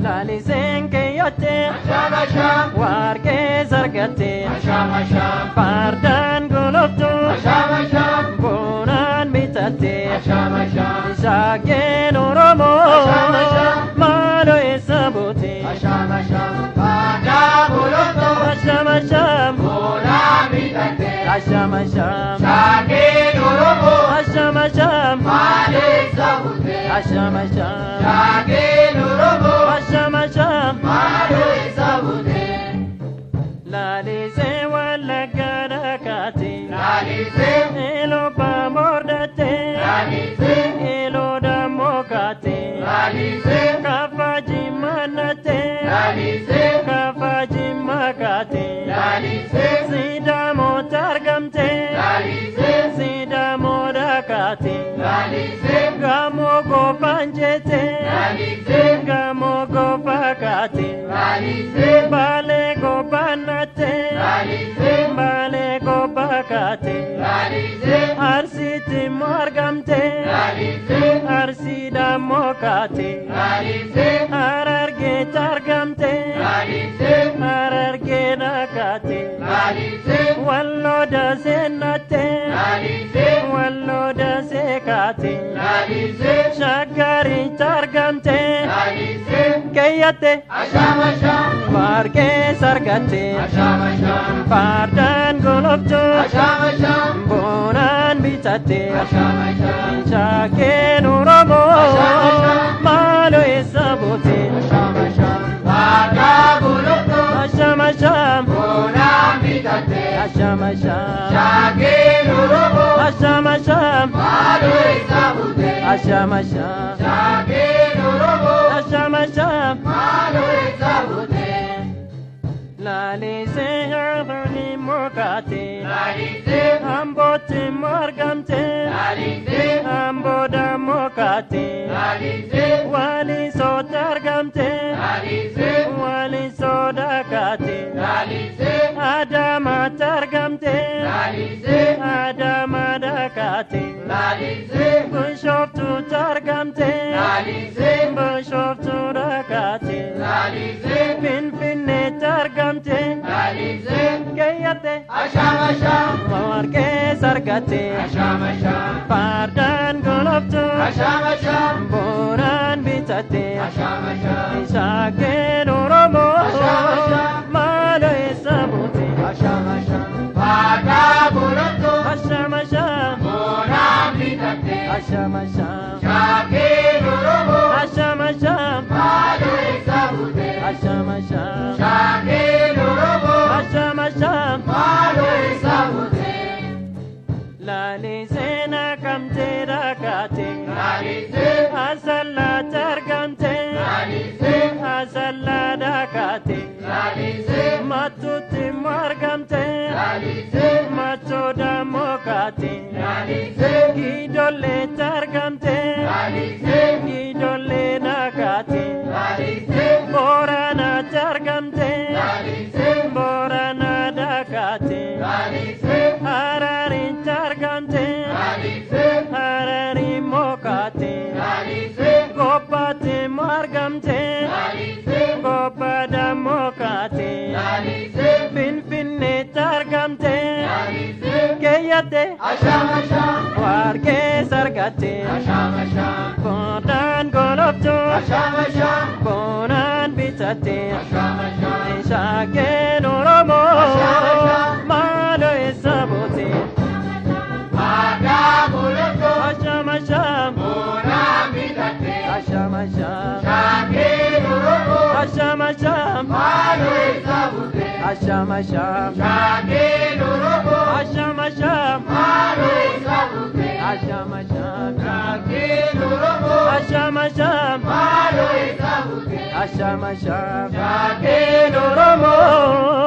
Laliseen keeyyattee warqee sargattee fardaan goloftuu boonaan bitattee shaggeen Oromoo maaloo eessa buutee asham asham shaggeen Oromoo asham maaloo eessa buutee asham shaggeen Oromoo asham maaloo eessa buutee Lalisee Wallagga dhaqaatee eloo baamordhatee eloo dammoo kaatee kaffaa jimmaannatee kaffaa jimmaa kaatee sidaamoota argamtee sidaamoo dhaqaatee gamoo goofaan jettee gamoo goofaa kaatee baalee goofaan Bale Gopakate Arsiti Morgamte Arsida Mokate Ararge Targamte Ararge Nakate Walloda Senate Walloda Sekate Shagari Targamte Kayate Marke Sargate Fardaan goloftuu boonaan bitattee shaggeen Oromoo maaloo eessa buutee asham boonaan bitattee shaggeen Oromoo asham maaloo eessa buutee asham shaggeen Oromoo asham maaloo eessa buutee Lalisee haadhani mokate Ambooti morgamte Amboda mokate Wali soota argamte Wali soda kate Adama targamte Adama dakate Bushoftu targamte Bushoftu dakate Finfinne targamte Kayate warqee sargattee fardaan goloftuu boonaan bitattee shaggeen Oromoo maaloo eessa buutee asham boonaan bitattee shaggeen Oromoo asham maaloo eessa buutee asham shaggeen Oromoo asham maaloo eessa buutee Lalisee naqamtee dhaqaatee asallaa targamtee asallaa dhaqaatee mattuutti margamtee mattoo dammoo kaatee giidollee targamtee giidollee naqaatee booranaa targamtee booranaa dhaqaatee Hararin targamte Hararin mokate Gobbate margamte Gobbada mokate Finfinne targamte Keyyate warqee sargatte boonaan goloftuu boonaan bitatte shaggeen Oromoo maaloo eessa buutee asham boonaan bitattee shaggeen Oromoo asham maaloo eessa buutee asham shaggeen Oromoo asham maaloo eessa buutee asham shaggeen Oromoo asham maaloo eessa buutee asham shaggeen Oromoo